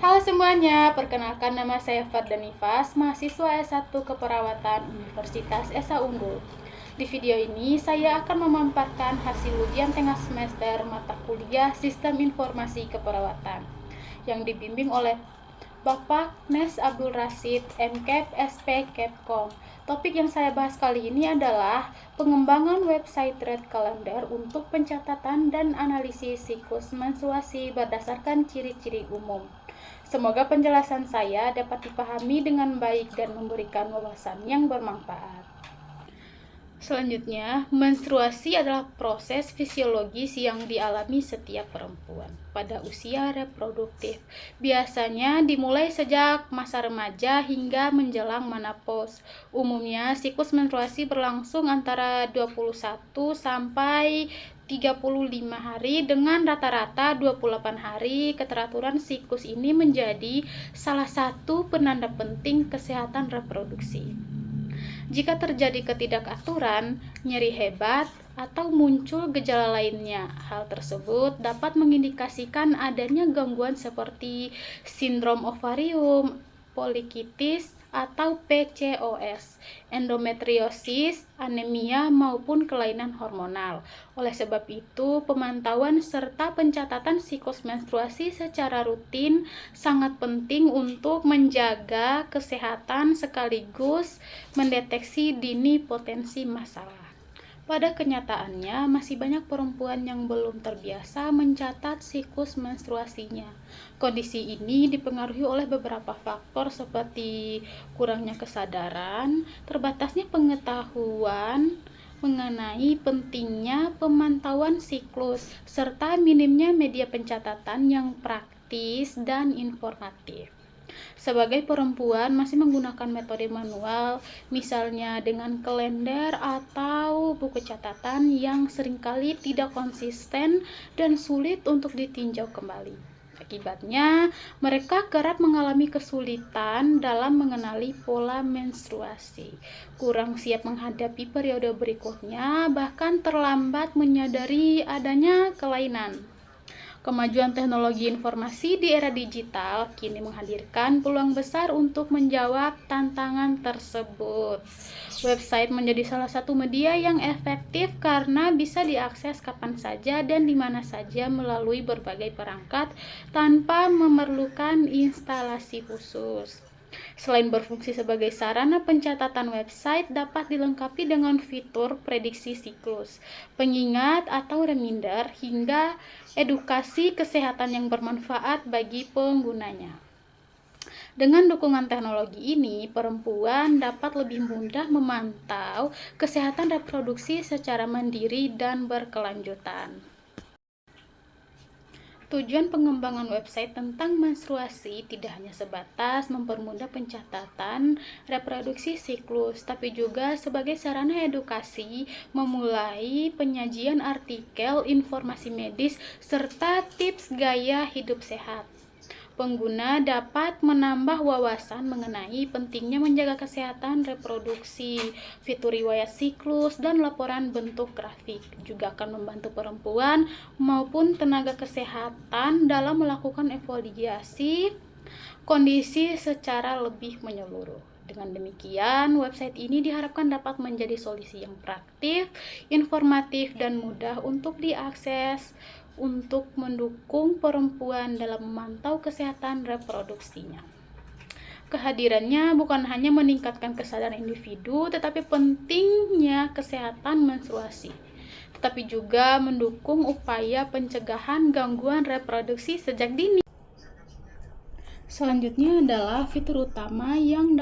Halo semuanya, perkenalkan nama saya Farda Nifas, mahasiswa S1 Keperawatan Universitas Esa Unggul. Di video ini, saya akan memaparkan hasil ujian tengah semester mata kuliah Sistem Informasi Keperawatan yang dibimbing oleh Bapak Nes Abdul Rasid, MKep, SP Kepkom. Topik yang saya bahas kali ini adalah pengembangan website Red Calendar untuk pencatatan dan analisis siklus menstruasi berdasarkan ciri-ciri umum. Semoga penjelasan saya dapat dipahami dengan baik dan memberikan wawasan yang bermanfaat. Selanjutnya, menstruasi adalah proses fisiologis yang dialami setiap perempuan pada usia reproduktif. Biasanya dimulai sejak masa remaja hingga menjelang menopause. Umumnya, siklus menstruasi berlangsung antara 21 sampai 35 hari dengan rata-rata 28 hari. Keteraturan siklus ini menjadi salah satu penanda penting kesehatan reproduksi. Jika terjadi ketidakaturan, nyeri hebat, atau muncul gejala lainnya, hal tersebut dapat mengindikasikan adanya gangguan seperti sindrom ovarium, polikitis, atau PCOS, endometriosis, anemia, maupun kelainan hormonal. Oleh sebab itu, pemantauan serta pencatatan siklus menstruasi secara rutin sangat penting untuk menjaga kesehatan sekaligus mendeteksi dini potensi masalah. Pada kenyataannya, masih banyak perempuan yang belum terbiasa mencatat siklus menstruasinya. Kondisi ini dipengaruhi oleh beberapa faktor seperti kurangnya kesadaran, terbatasnya pengetahuan mengenai pentingnya pemantauan siklus, serta minimnya media pencatatan yang praktis dan informatif. Sebagai perempuan masih menggunakan metode manual, misalnya dengan kalender atau buku catatan yang seringkali tidak konsisten dan sulit untuk ditinjau kembali. Akibatnya, mereka kerap mengalami kesulitan dalam mengenali pola menstruasi, kurang siap menghadapi periode berikutnya, bahkan terlambat menyadari adanya kelainan. Kemajuan teknologi informasi di era digital kini menghadirkan peluang besar untuk menjawab tantangan tersebut. Website menjadi salah satu media yang efektif karena bisa diakses kapan saja dan di mana saja melalui berbagai perangkat tanpa memerlukan instalasi khusus. Selain berfungsi sebagai sarana pencatatan, website dapat dilengkapi dengan fitur prediksi siklus, pengingat atau reminder, hingga edukasi kesehatan yang bermanfaat bagi penggunanya. Dengan dukungan teknologi ini, perempuan dapat lebih mudah memantau kesehatan reproduksi secara mandiri dan berkelanjutan. Tujuan pengembangan website tentang menstruasi tidak hanya sebatas mempermudah pencatatan reproduksi siklus, tapi juga sebagai sarana edukasi, memulai penyajian artikel, informasi medis, serta tips gaya hidup sehat. Pengguna dapat menambah wawasan mengenai pentingnya menjaga kesehatan reproduksi, fitur riwayat siklus, dan laporan bentuk grafik. Juga akan membantu perempuan maupun tenaga kesehatan dalam melakukan evaluasi kondisi secara lebih menyeluruh. Dengan demikian, website ini diharapkan dapat menjadi solusi yang praktis, informatif, dan mudah untuk diakses untuk mendukung perempuan dalam memantau kesehatan reproduksinya. Kehadirannya bukan hanya meningkatkan kesadaran individu, tetapi pentingnya kesehatan menstruasi, tetapi juga mendukung upaya pencegahan gangguan reproduksi sejak dini. Selanjutnya adalah fitur utama yang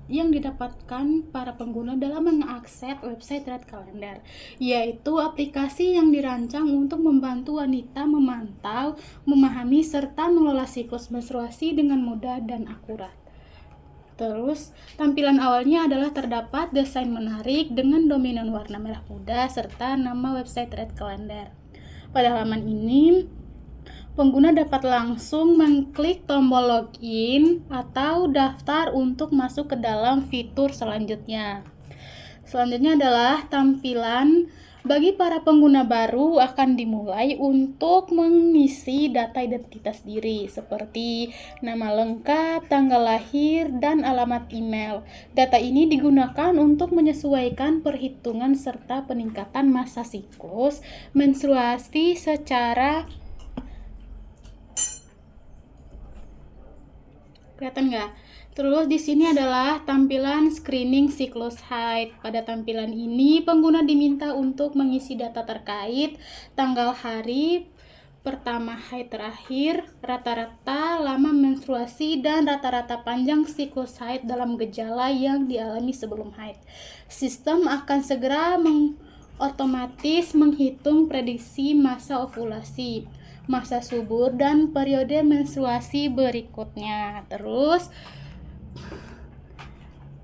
didapatkan para pengguna dalam mengakses website Red Calendar, yaitu aplikasi yang dirancang untuk membantu wanita memantau, memahami, serta mengelola siklus menstruasi dengan mudah dan akurat. Terus, tampilan awalnya adalah terdapat desain menarik dengan dominan warna merah muda serta nama website Red Calendar. Pada halaman ini, pengguna dapat langsung mengklik tombol login atau daftar untuk masuk ke dalam fitur selanjutnya. Selanjutnya adalah tampilan Bagi para pengguna baru akan dimulai untuk mengisi data identitas diri seperti nama lengkap, tanggal lahir, dan alamat email. Data ini digunakan untuk menyesuaikan perhitungan serta peningkatan masa siklus menstruasi secara kelihatan nggak? Terus di sini adalah tampilan screening siklus haid. Pada tampilan ini pengguna diminta untuk mengisi data terkait tanggal hari pertama haid terakhir, rata-rata lama menstruasi, dan rata-rata panjang siklus haid dalam gejala yang dialami sebelum haid. Sistem akan segera otomatis menghitung prediksi masa ovulasi, masa subur, dan periode menstruasi berikutnya. Terus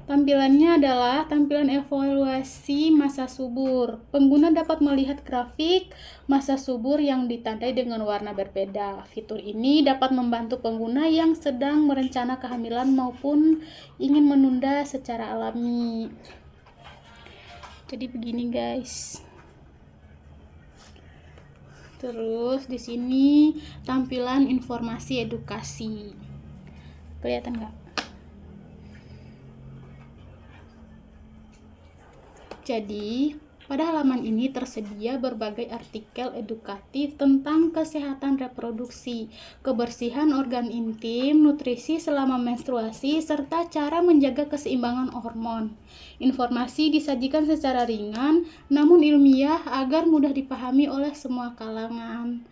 tampilannya adalah tampilan evaluasi masa subur. Pengguna dapat melihat grafik masa subur yang ditandai dengan warna berbeda. Fitur ini dapat membantu pengguna yang sedang merencana kehamilan maupun ingin menunda secara alami. Jadi begini guys. Terus di sini tampilan informasi edukasi. Kelihatan nggak? Jadi, pada halaman ini tersedia berbagai artikel edukatif tentang kesehatan reproduksi, kebersihan organ intim, nutrisi selama menstruasi, serta cara menjaga keseimbangan hormon. Informasi disajikan secara ringan, namun ilmiah agar mudah dipahami oleh semua kalangan.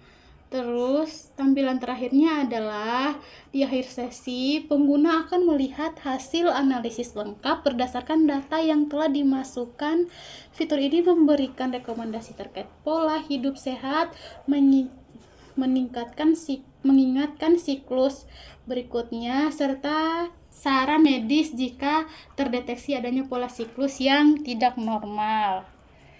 Terus tampilan terakhirnya adalah di akhir sesi pengguna akan melihat hasil analisis lengkap berdasarkan data yang telah dimasukkan. Fitur ini memberikan rekomendasi terkait pola hidup sehat, mengingatkan siklus berikutnya, serta saran medis jika terdeteksi adanya pola siklus yang tidak normal.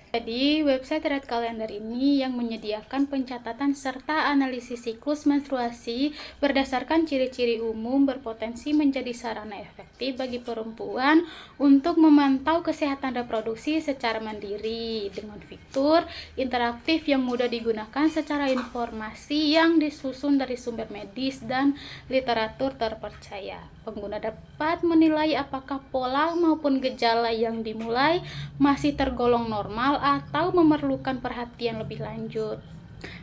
Jadi, website Red Calendar ini yang menyediakan pencatatan serta analisis siklus menstruasi berdasarkan ciri-ciri umum berpotensi menjadi sarana efektif bagi perempuan untuk memantau kesehatan reproduksi secara mandiri dengan fitur interaktif yang mudah digunakan secara informasi yang disusun dari sumber medis dan literatur terpercaya. Pengguna dapat menilai apakah pola maupun gejala yang dimulai masih tergolong normal atau memerlukan perhatian lebih lanjut.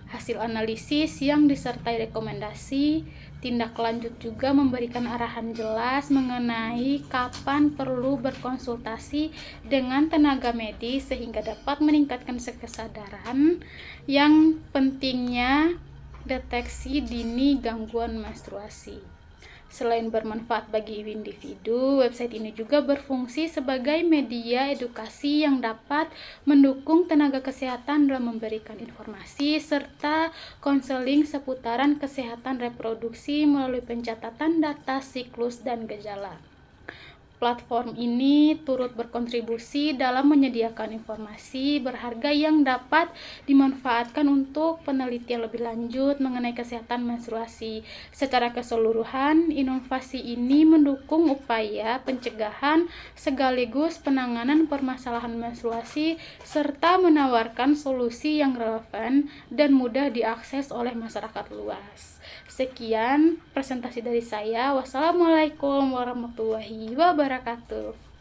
Hasil analisis yang disertai rekomendasi tindak lanjut juga memberikan arahan jelas mengenai kapan perlu berkonsultasi dengan tenaga medis sehingga dapat meningkatkan kesadaran yang pentingnya deteksi dini gangguan menstruasi. Selain bermanfaat bagi individu, website ini juga berfungsi sebagai media edukasi yang dapat mendukung tenaga kesehatan dalam memberikan informasi serta konseling seputaran kesehatan reproduksi melalui pencatatan data siklus dan gejala. Platform ini turut berkontribusi dalam menyediakan informasi berharga yang dapat dimanfaatkan untuk penelitian lebih lanjut mengenai kesehatan menstruasi. Secara keseluruhan, inovasi ini mendukung upaya pencegahan sekaligus penanganan permasalahan menstruasi serta menawarkan solusi yang relevan dan mudah diakses oleh masyarakat luas. Sekian presentasi dari saya. Wassalamualaikum warahmatullahi wabarakatuh.